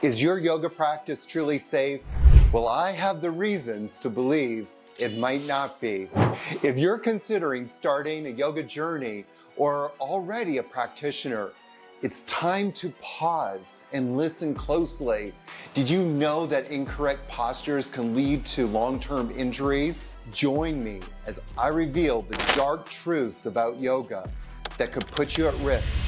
Is your yoga practice truly safe? Well, I have the reasons to believe it might not be. If you're considering starting a yoga journey or already a practitioner, it's time to pause and listen closely. Did you know that incorrect postures can lead to long-term injuries? Join me as I reveal the dark truths about yoga that could put you at risk.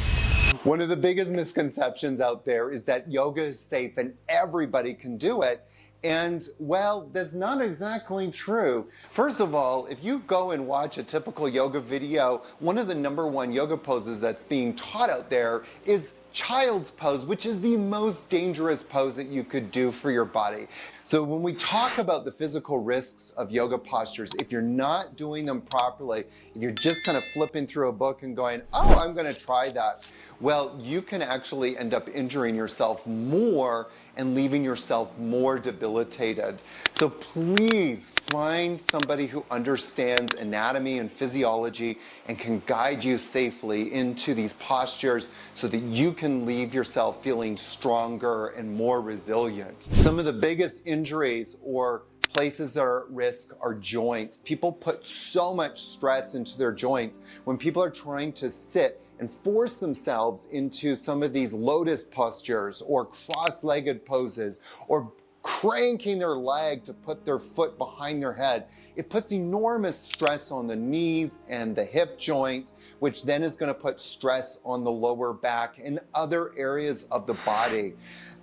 One of the biggest misconceptions out there is that yoga is safe and everybody can do it. And well, that's not exactly true. First of all, if you go and watch a typical yoga video, one of the #1 yoga poses that's being taught out there is child's pose, which is the most dangerous pose that you could do for your body. So when we talk about the physical risks of yoga postures, if you're not doing them properly, if you're just kind of flipping through a book and going, oh, I'm gonna try that, well, you can actually end up injuring yourself more and leaving yourself more debilitated. So please find somebody who understands anatomy and physiology and can guide you safely into these postures so that you can leave yourself feeling stronger and more resilient. Some of the biggest injuries or places that are at risk are joints. People put so much stress into their joints when people are trying to sit and force themselves into some of these lotus postures or cross-legged poses or cranking their leg to put their foot behind their head. It puts enormous stress on the knees and the hip joints, which then is going to put stress on the lower back and other areas of the body.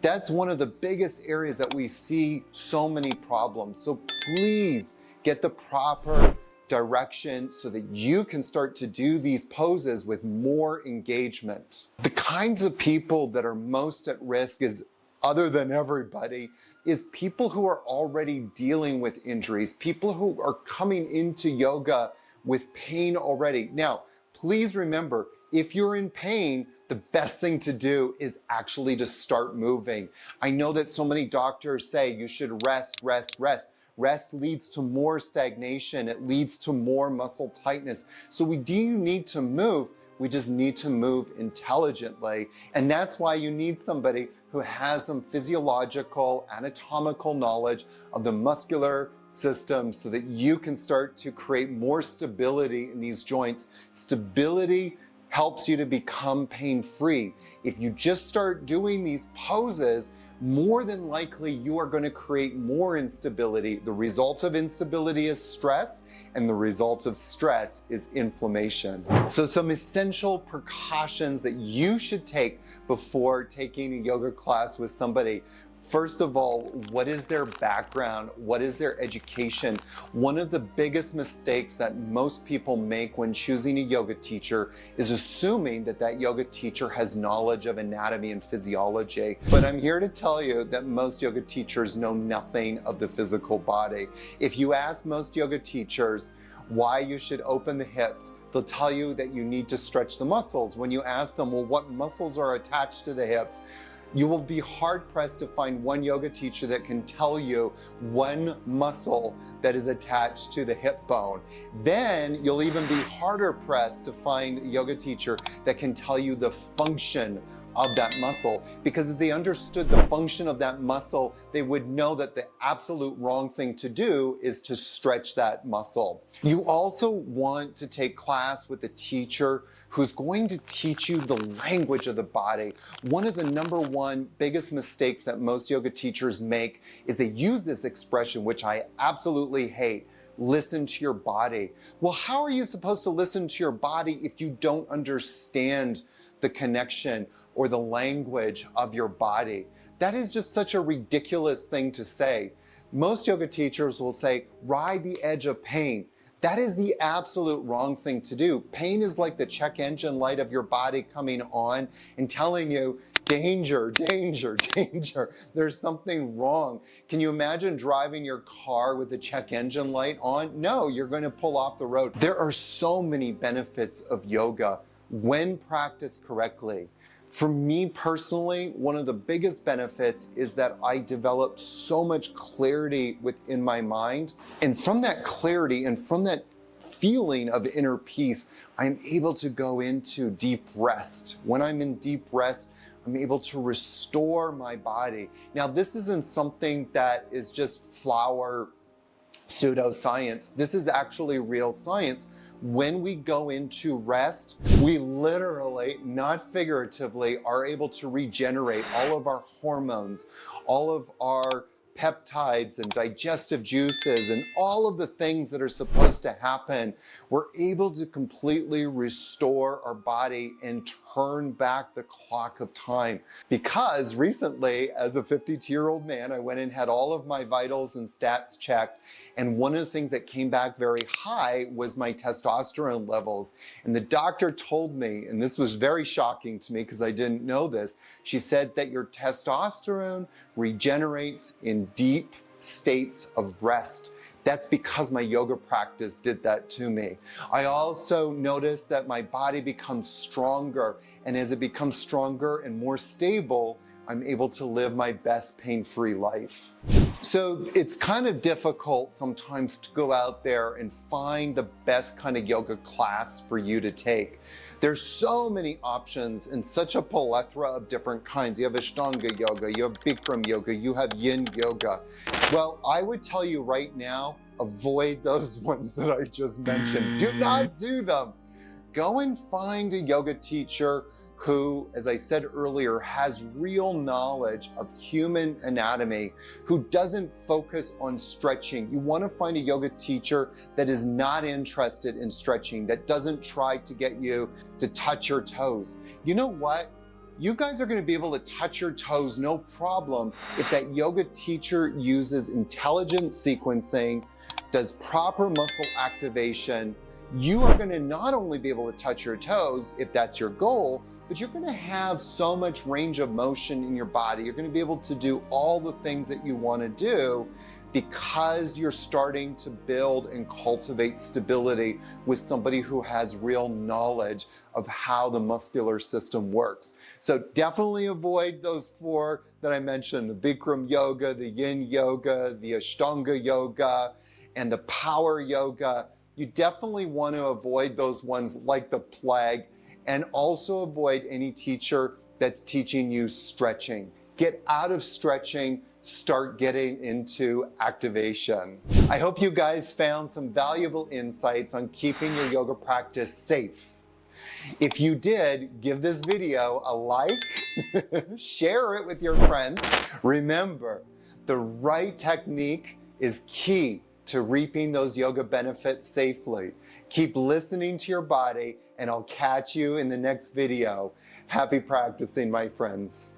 That's one of the biggest areas that we see so many problems. So please get the proper direction so that you can start to do these poses with more engagement. The kinds of people that are most at risk is, other than everybody, is people who are already dealing with injuries, people who are coming into yoga with pain already. Now, please remember, if you're in pain, the best thing to do is actually to start moving. I know that so many doctors say you should rest, rest, rest. Rest leads to more stagnation. It leads to more muscle tightness. So we do need to move. We just need to move intelligently. And that's why you need somebody who has some physiological, anatomical knowledge of the muscular system so that you can start to create more stability in these joints. Stability helps you to become pain-free. If you just start doing these poses, more than likely you are going to create more instability. The result of instability is stress, and the result of stress is inflammation. So some essential precautions that you should take before taking a yoga class with somebody. First of all, what is their background? What is their education? One of the biggest mistakes that most people make when choosing a yoga teacher is assuming that that yoga teacher has knowledge of anatomy and physiology. But I'm here to tell you that most yoga teachers know nothing of the physical body. If you ask most yoga teachers why you should open the hips, they'll tell you that you need to stretch the muscles. When you ask them, well, what muscles are attached to the hips? You will be hard-pressed to find one yoga teacher that can tell you one muscle that is attached to the hip bone. Then you'll even be harder pressed to find a yoga teacher that can tell you the function of that muscle, because if they understood the function of that muscle, they would know that the absolute wrong thing to do is to stretch that muscle. You also want to take class with a teacher who's going to teach you the language of the body. One of the #1 biggest mistakes that most yoga teachers make is they use this expression, which I absolutely hate: listen to your body. Well, how are you supposed to listen to your body if you don't understand the connection or the language of your body? That is just such a ridiculous thing to say. Most yoga teachers will say, ride the edge of pain. That is the absolute wrong thing to do. Pain is like the check engine light of your body coming on and telling you, danger, danger, danger. There's something wrong. Can you imagine driving your car with the check engine light on? No, you're going to pull off the road. There are so many benefits of yoga when practiced correctly. For me personally, one of the biggest benefits is that I develop so much clarity within my mind. And from that clarity and from that feeling of inner peace, I'm able to go into deep rest. When I'm in deep rest, I'm able to restore my body. Now, this isn't something that is just flower pseudoscience. This is actually real science. When we go into rest, we literally, not figuratively, are able to regenerate all of our hormones, all of our peptides and digestive juices and all of the things that are supposed to happen. We're able to completely restore our body and turn back the clock of time. Because recently, as a 52-year-old man, I went and had all of my vitals and stats checked, and one of the things that came back very high was my testosterone levels. And the doctor told me, and this was very shocking to me because I didn't know this, she said that your testosterone regenerates in deep states of rest. That's because my yoga practice did that to me. I also noticed that my body becomes stronger, and as it becomes stronger and more stable, I'm able to live my best pain-free life. So it's kind of difficult sometimes to go out there and find the best kind of yoga class for you to take. There's so many options and such a plethora of different kinds. You have Ashtanga yoga, you have Bikram yoga, you have Yin yoga. Well, I would tell you right now, avoid those ones that I just mentioned. Do not do them. Go and find a yoga teacher who, as I said earlier, has real knowledge of human anatomy, who doesn't focus on stretching. You want to find a yoga teacher that is not interested in stretching, that doesn't try to get you to touch your toes. You know what? You guys are going to be able to touch your toes no problem if that yoga teacher uses intelligent sequencing, does proper muscle activation. You are going to not only be able to touch your toes if that's your goal, but you're going to have so much range of motion in your body. You're going to be able to do all the things that you want to do because you're starting to build and cultivate stability with somebody who has real knowledge of how the muscular system works. So definitely avoid those four that I mentioned: the Bikram yoga, the Yin yoga, the Ashtanga yoga, and the power yoga. You definitely want to avoid those ones like the plague. And also avoid any teacher that's teaching you stretching. Get out of stretching, start getting into activation. I hope you guys found some valuable insights on keeping your yoga practice safe. If you did, give this video a like, share it with your friends. Remember, the right technique is key to reaping those yoga benefits safely. Keep listening to your body, and I'll catch you in the next video. Happy practicing, my friends.